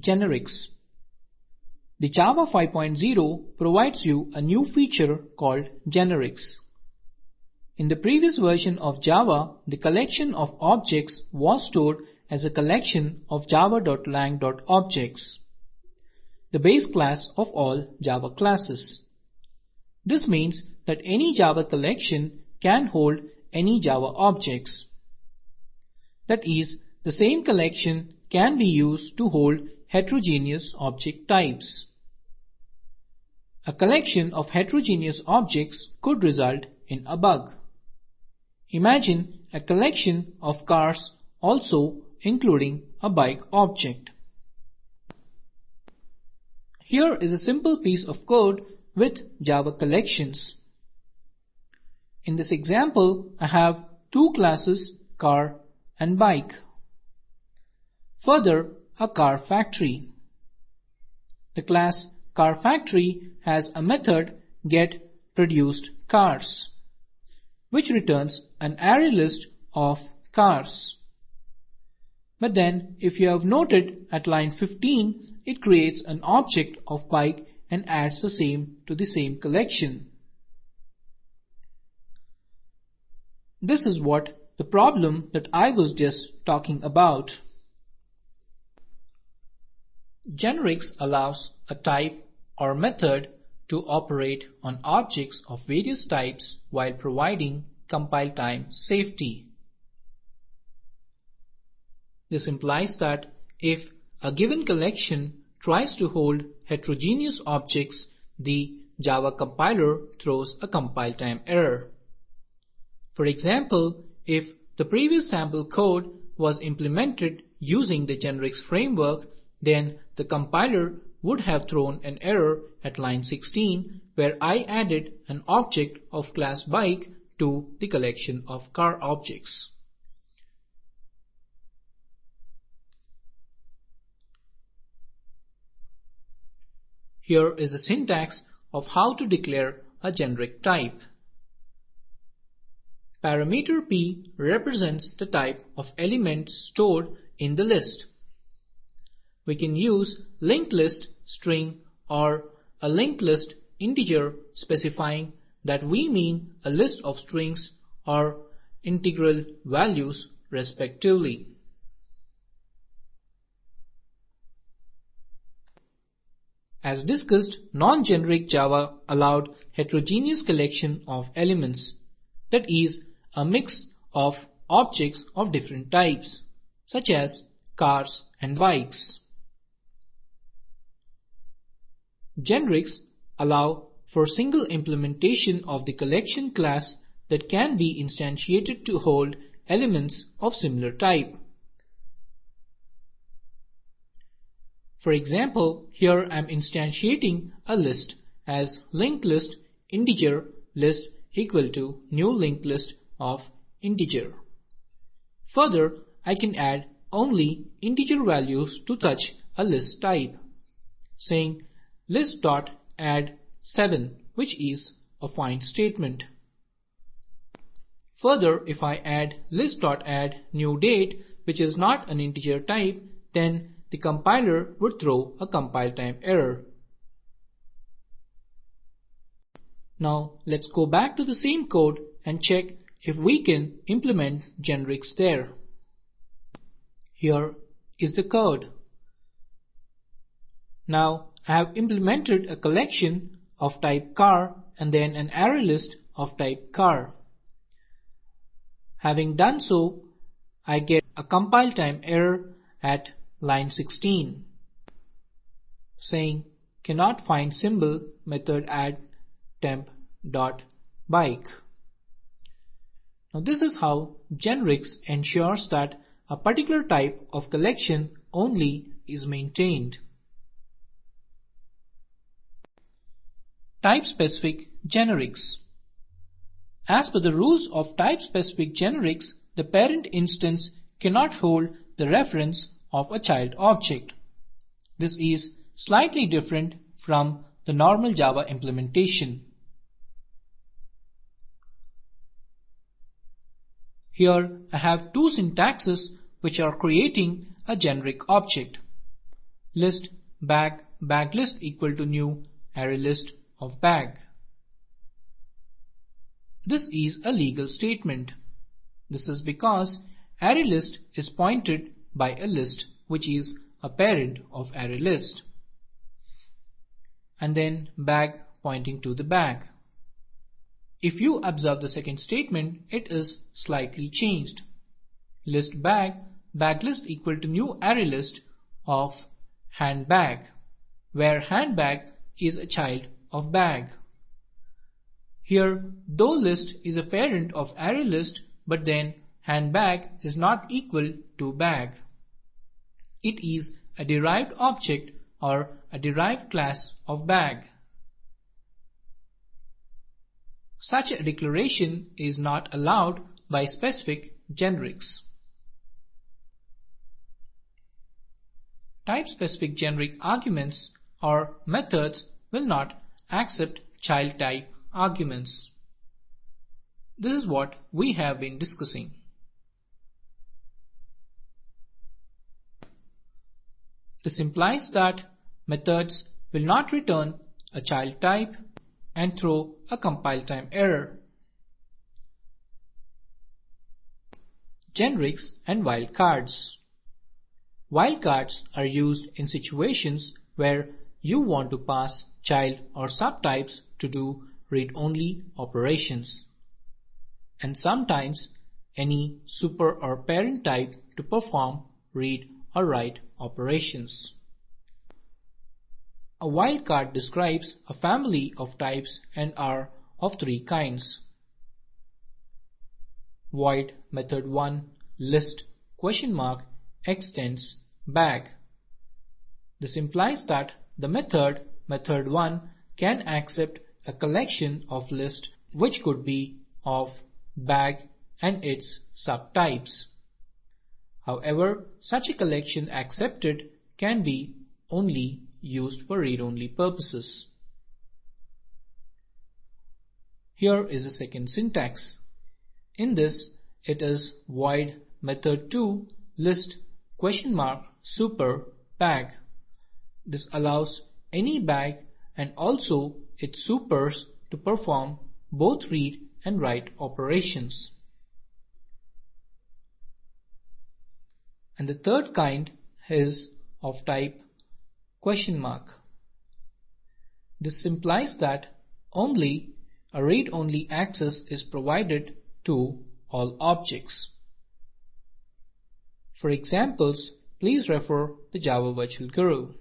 Generics. The Java 5.0 provides you a new feature called generics. In the previous version of Java, the collection of objects was stored as a collection of java.lang.objects, the base class of all Java classes. This means that any Java collection can hold any Java objects. That is, the same collection can be used to hold heterogeneous object types. A collection of heterogeneous objects could result in a bug. Imagine a collection of cars also including a bike object. Here is a simple piece of code with Java collections. In this example, I have two classes, car and bike. Further, a car factory. The class car factory has a method getProducedCars, which returns an array list of cars. But then, if you have noted at line 15, it creates an object of bike and adds the same to the same collection. This is what the problem that I was just talking about. Generics allows a type or method to operate on objects of various types while providing compile time safety. This implies that if a given collection tries to hold heterogeneous objects, the Java compiler throws a compile time error. For example, if the previous sample code was implemented using the generics framework, then the compiler would have thrown an error at line 16 where I added an object of class bike to the collection of car objects. Here is the syntax of how to declare a generic type. Parameter P represents the type of element stored in the list. We can use linked list string or a linked list integer specifying that we mean a list of strings or integral values respectively. As discussed, non-generic Java allowed heterogeneous collection of elements, that is, a mix of objects of different types, such as cars and bikes. Generics allow for single implementation of the collection class that can be instantiated to hold elements of similar type. For example, here I am instantiating a list as linked list integer list equal to new linked list of integer. Further, I can add only integer values to such a list type, saying list.add 7, which is a find statement. Further, if I add list.add new date, which is not an integer type, then the compiler would throw a compile time error. Now let's go back to the same code and check if we can implement generics there. Here is the code. Now I have implemented a collection of type car and then an array list of type car. Having done so, I get a compile time error at line 16 saying cannot find symbol method add temp.bike. Now this is how generics ensures that a particular type of collection only is maintained. Type-specific generics. As per the rules of type-specific generics, the parent instance cannot hold the reference of a child object. This is slightly different from the normal Java implementation. Here I have two syntaxes which are creating a generic object. list bag list equal to new array list of bag. This is a legal statement. This is because array list is pointed by a list which is a parent of array list, and then bag pointing to the bag. If you observe the second statement, it is slightly changed. List bag list equal to new array list of handbag, where handbag is a child of bag. Here, though list is a parent of array list, but then handbag is not equal to bag. It is a derived object or a derived class of bag. Such a declaration is not allowed by specific generics. Type-specific generic arguments or methods will not accept child type arguments. This is what we have been discussing. This implies that methods will not return a child type and throw a compile time error. Generics and wildcards. Wildcards are used in situations where you want to pass child or subtypes to do read-only operations, and sometimes any super or parent type to perform read or write operations. A wildcard describes a family of types and are of three kinds: void method 1 list extends bag. This implies that the method 1 can accept a collection of list which could be of bag and its subtypes. However, such a collection accepted can be only used for read-only purposes. Here is a second syntax. In this, it is void method 2 list super bag. This allows any bag and also its supers to perform both read and write operations. And the third kind is of type ? This implies that only a read-only access is provided to all objects. For examples, please refer the Java Virtual Guru.